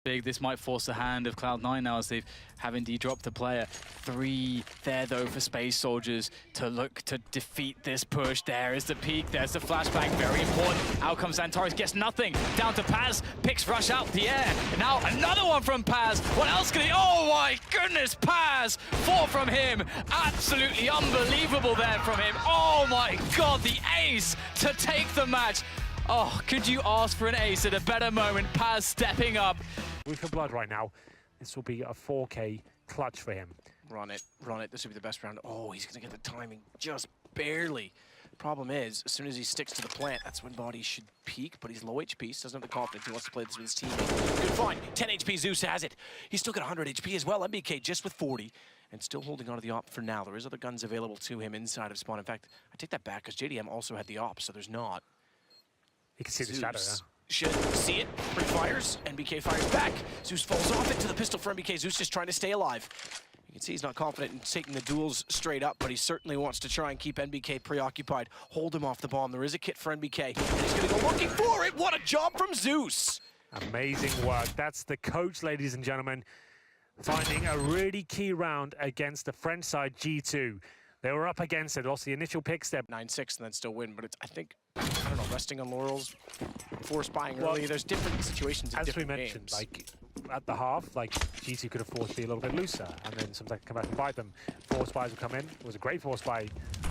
big. This might force the hand of Cloud9 now as they've have indeed dropped the player. 3 there though for Space Soldiers to look to defeat this push. There is the peak, there's the flashbang, very important. Out comes Tarik, gets nothing. Down to Paz, picks Rush out the air. And now another one from Paz. What else can he? Oh my goodness, Paz! 4 from him. Absolutely unbelievable there from him. Oh my god, the ace to take the match. Oh, could you ask for an ace at a better moment? Paz stepping up. With for blood right now, this will be a 4K clutch for him. Run it, run it. This will be the best round. Oh, he's going to get the timing just barely. Problem is, as soon as he sticks to the plant, that's when bodies should peak, but he's low HP, so doesn't have the confidence. He wants to play this with his team. Good find. 10 HP, Zeus has it. He's still got 100 HP as well. MBK just with 40, and still holding on to the op for now. There is other guns available to him inside of spawn. In fact, I take that back, because JDM also had the op, so there's not. You can see the shadow there. Should see it. Pre-fires. NBK fires back. Zeus falls off into the pistol for MBK. Zeus just trying to stay alive. You can see he's not confident in taking the duels straight up, but he certainly wants to try and keep NBK preoccupied. Hold him off the bomb. There is a kit for NBK, and he's going to go looking for it. What a job from Zeus! Amazing work. That's the coach, ladies and gentlemen, finding a really key round against the French side G2. They were up against it, lost the initial pick step. 9-6 and then still win, but it's, I think, I don't know, resting on laurels, force buying early. There's different situations in different games. As we mentioned, like, at the half, like, G2 could afford to be a little bit looser, and then sometimes come back and bite them. Force buys will come in. It was a great force buy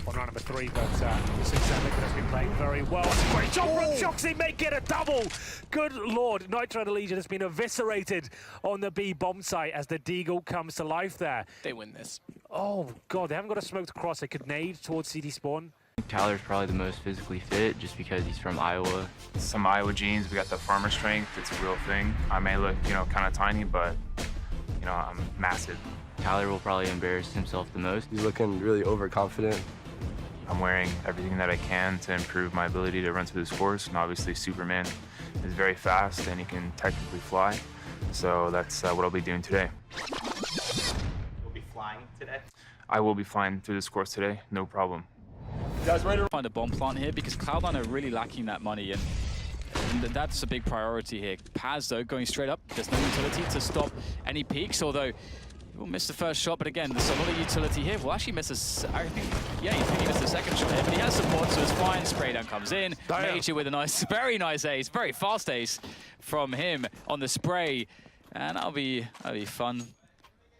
on round number 3, but Liquid has been playing very well. It's a great job from Shoxy, make it a double! Good lord, Nitro and Legion has been eviscerated on the B bomb site as the Deagle comes to life there. They win this. Oh god, they haven't got a smoked across. They could nade towards CD spawn. Tyler's probably the most physically fit just because he's from Iowa. Some Iowa genes, we got the farmer strength, it's a real thing. I may look, kind of tiny, but, I'm massive. Tyler will probably embarrass himself the most. He's looking really overconfident. I'm wearing everything that I can to improve my ability to run through this course, and obviously Superman is very fast and he can technically fly. So that's what I'll be doing today. You'll be flying today? I will be flying through this course today, no problem. Guys, ready to find a bomb plant here because Cloud9 are really lacking that money, and that's a big priority here. Paz, though, going straight up. There's no utility to stop any peaks, although he will miss the first shot, but again, there's a lot of utility here. We'll actually miss I think he missed the second shot here, but he has support, so it's fine. Spray down comes in. Major with a nice, very nice ace, very fast ace from him on the spray, and that'll be fun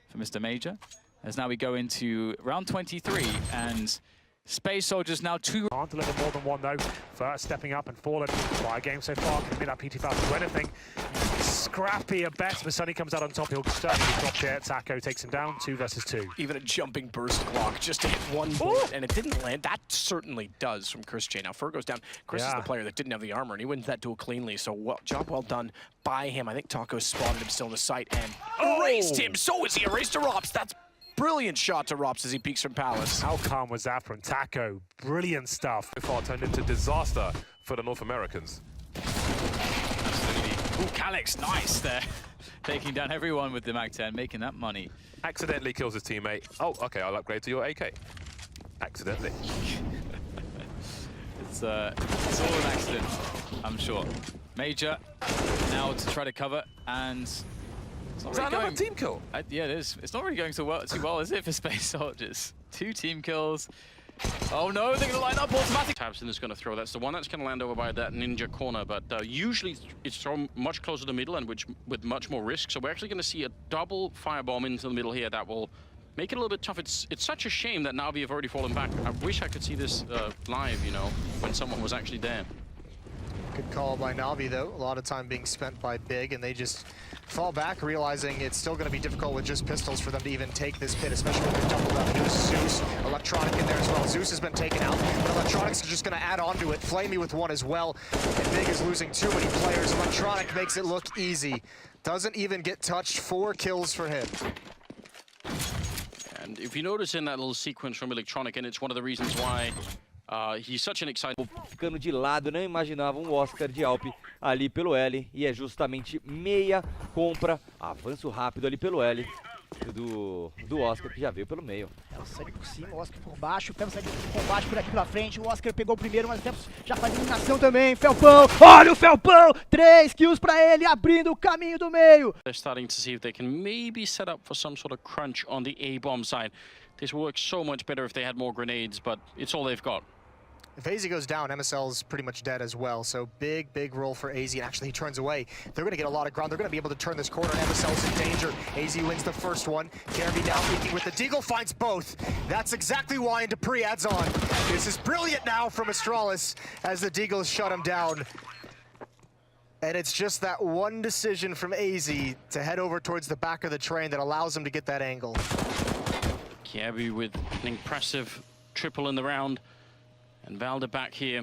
for Mr. Major. As now we go into round 23, and Space Soldiers now 2. Can't deliver more than 1 though. First stepping up and fallen. Fire game so far. Can that PT fast do anything? Scrappy at best, but Sunny comes out on top. He'll certainly be dropped here. Taco takes him down. 2 versus 2. Even a jumping burst clock just to hit 1 bullet, and it didn't land. That certainly does from Chris J. Now Fur goes down. Chris is the player that didn't have the armor, and he wins that duel cleanly. So job well done by him. I think Taco spotted him still in the site and erased him. So is he erased to Rops. That's brilliant shot to Rops as he peeks from Palace. How calm was that from Taco? Brilliant stuff. So far turned into disaster for the North Americans. Absolutely. Ooh, Calyx, nice there. Taking down everyone with the Mag-10, making that money. Accidentally kills his teammate. Oh, okay, I'll upgrade to your AK. Accidentally. It's all an accident, I'm sure. Major now to try to cover, and is that another team kill? Yeah, it is. It's not really going too well, is it, for Space Soldiers? 2 team kills. Oh no, they're going to line up automatic. Tabson is going to throw. That's the one that's going to land over by that ninja corner, but usually it's thrown much closer to the middle and with much more risk. So we're actually going to see a double firebomb into the middle here that will make it a little bit tough. It's such a shame that Na'Vi have already fallen back. I wish I could see this live, when someone was actually there. Good call by Na'Vi, though. A lot of time being spent by Big, and they just fall back, realizing it's still going to be difficult with just pistols for them to even take this pit, especially with their double revenue. Zeus, Electronic in there as well. Zeus has been taken out, but Electronic's just going to add on to it. Flamey with 1 as well, and Big is losing too many players. Electronic makes it look easy. Doesn't even get touched. 4 kills for him. And if you notice in that little sequence from Electronic, and it's one of the reasons why he's such an exciting... Ficando de lado, não imaginava Oscar de Alp ali pelo L, e é justamente meia compra, avanço rápido ali pelo L. do Oscar, que já veio pelo meio. É o Sunny por cima, o Oscar por baixo, o Fel sai do combate por aqui pela frente, o Oscar pegou o primeiro, mas o Felps já faz eliminação também, Felpão, olha o Felpão, 3 kills pra ele, abrindo o caminho do meio. They're starting to see if they can maybe set up for some sort of crunch on the A-bomb side. This works so much better if they had more grenades, but it's all they've got. If AZ goes down, MSL's pretty much dead as well. So big roll for AZ. And actually, he turns away. They're going to get a lot of ground. They're going to be able to turn this corner. MSL's in danger. AZ wins the first one. Carby now peeking with the Deagle, finds both. That's exactly why and Dupree adds on. This is brilliant now from Astralis as the Deagles shut him down. And it's just that one decision from AZ to head over towards the back of the train that allows him to get that angle. Carby with an impressive triple in the round. And Valda back here,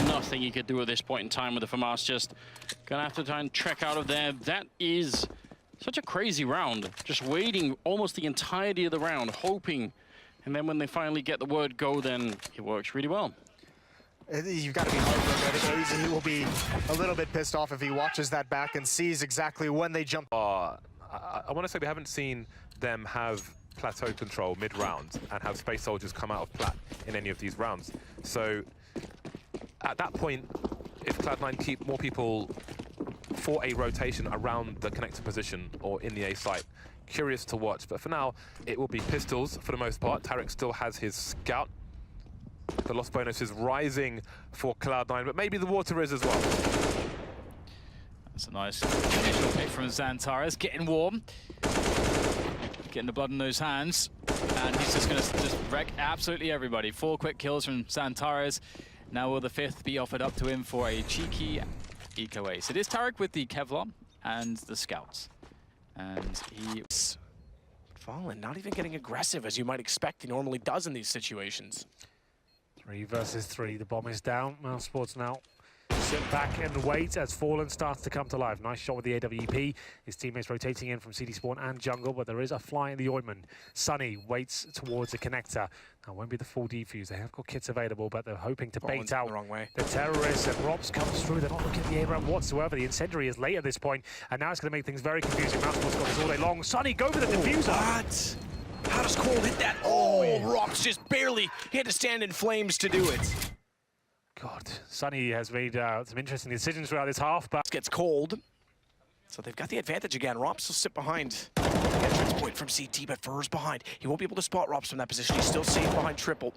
nothing he could do at this point in time with the FAMAS, just gonna have to try and trek out of there. That is such a crazy round, just waiting almost the entirety of the round, hoping, and then when they finally get the word go, then it works really well. You've got to be heartbroken. I think he will be a little bit pissed off if he watches that back and sees exactly when they jump. I want to say we haven't seen them have plateau control mid-round and have Space Soldiers come out of plat in any of these rounds. So at that point, if Cloud9 keep more people for a rotation around the connector position or in the A site, curious to watch. But for now, it will be pistols for the most part. Tarik still has his scout. The loss bonus is rising for Cloud9, but maybe the water is as well. That's a nice initial pick from Xantares, getting warm. Getting the blood in those hands, and he's just going to wreck absolutely everybody. 4 quick kills from Xantares. Now will the 5th be offered up to him for a cheeky eco ace? It is Tarik with the Kevlar and the scouts, and he's Fallen, not even getting aggressive as you might expect he normally does in these situations. 3 versus 3, the bomb is down. Mouse Sports now sit back and wait as Fallen starts to come to life. Nice shot with the AWP. His teammates rotating in from CD Spawn and Jungle, but there is a fly in the ointment. Sunny waits towards the connector. Now, won't be the full defuse. They have got kits available, but they're hoping to bait out the wrong way. The terrorists, and Robs comes through. They're not looking at the A-ramp whatsoever. The incendiary is late at this point, and now it's going to make things very confusing. Mouse Sports got this all day long. Sunny, go for the diffuser. What? How does Cold hit that? Oh, Robs just barely. He had to stand in flames to do it. God, Sunny has made some interesting decisions throughout this half, but gets cold. So they've got the advantage again. Rops will sit behind the entrance point from CT, but Fur's behind. He won't be able to spot Rops from that position. He's still safe behind triple.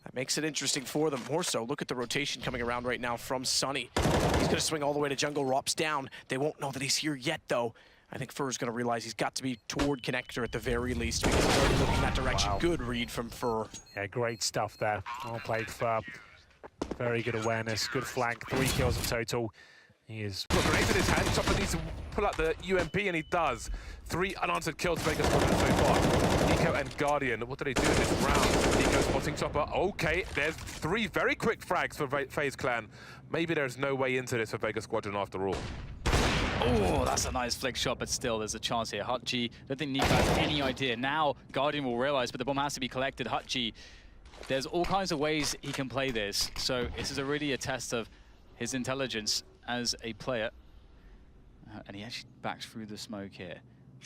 That makes it interesting for them. More so, look at the rotation coming around right now from Sunny. He's going to swing all the way to jungle. Rops down. They won't know that he's here yet, though. I think Fur's going to realize he's got to be toward connector at the very least, because he's already looking that direction. Wow. Good read from Fur. Yeah, great stuff there. Well played, Fur. Very good awareness, good flank, 3 kills in total. He is... Put a grenade in his hand, Chopper needs to pull out the UMP, and he does. 3 unanswered kills to Vegas so far. Eco and Guardian, what do they do in this round? Eco spotting Chopper. Okay, there's 3 very quick frags for FaZe Clan. Maybe there's no way into this for Vegas Squadron after all. Oh, that's a nice flick shot, but still there's a chance here. Hutchie, don't think Nico has any idea. Now Guardian will realize, but the bomb has to be collected. Hutchie, there's all kinds of ways he can play this. So this is really a test of his intelligence as a player. And he actually backs through the smoke here.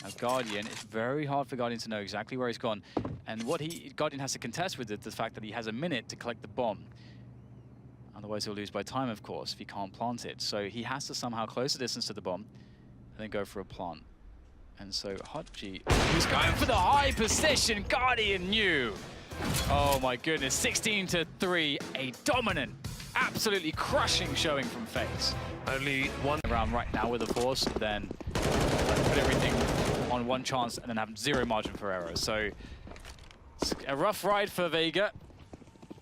Now Guardian, it's very hard for Guardian to know exactly where he's gone. And what Guardian has to contest with it, the fact that he has a minute to collect the bomb. Otherwise he'll lose by time, of course, if he can't plant it. So he has to somehow close the distance to the bomb and then go for a plant. And so Hutchie is going for the high position. Guardian knew. Oh my goodness, 16-3, a dominant, absolutely crushing showing from FaZe. Only one round right now with the force, then put everything on one chance and then have 0 margin for error. So it's a rough ride for Vega.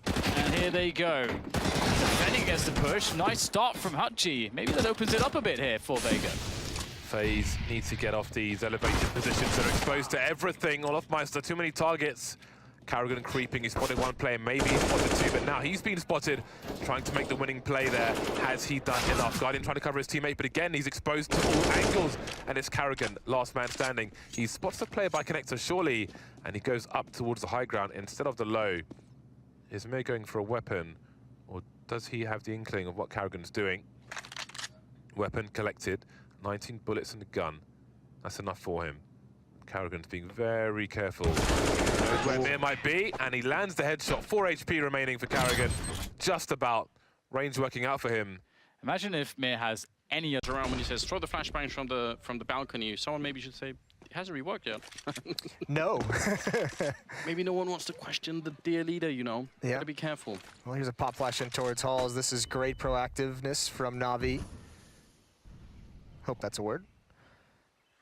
And here they go. Defending against the push. Nice start from Hutchie. Maybe that opens it up a bit here for Vega. FaZe needs to get off these elevated positions. They're exposed to everything. Olofmeister, too many targets. Carrigan creeping, he spotted 1 player, maybe he spotted 2, but now he's been spotted, trying to make the winning play there. Has he done enough? Guardian trying to cover his teammate, but again, he's exposed to all angles, and it's Carrigan, last man standing. He spots the player by connector, surely, and he goes up towards the high ground instead of the low. Is Mir going for a weapon, or does he have the inkling of what Carrigan's doing? Weapon collected, 19 bullets in the gun. That's enough for him. Carrigan's being very careful. He knows where Mir might be, and he lands the headshot. 4 HP remaining for Carrigan. Just about. Range working out for him. Imagine if Mir has any other Around when he says throw the flashbang from the balcony, someone maybe should say it hasn't reworked yet. No. Maybe no one wants to question the dear leader, you know. Yeah. Gotta be careful. Well, here's a pop flash in towards Halls. This is great proactiveness from Na'Vi. Hope that's a word.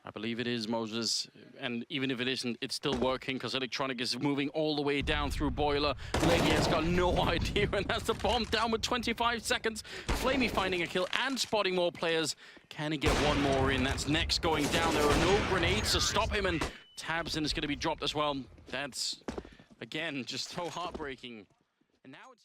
I believe it is, Moses. And even if it isn't, it's still working because Electronic is moving all the way down through Boiler. Leggy has got no idea, and that's the bomb down with 25 seconds. Flamey finding a kill and spotting more players. Can he get one more in? That's next going down. There are no grenades to stop him, and Tabson is going to be dropped as well. That's, again, just so heartbreaking. And now it's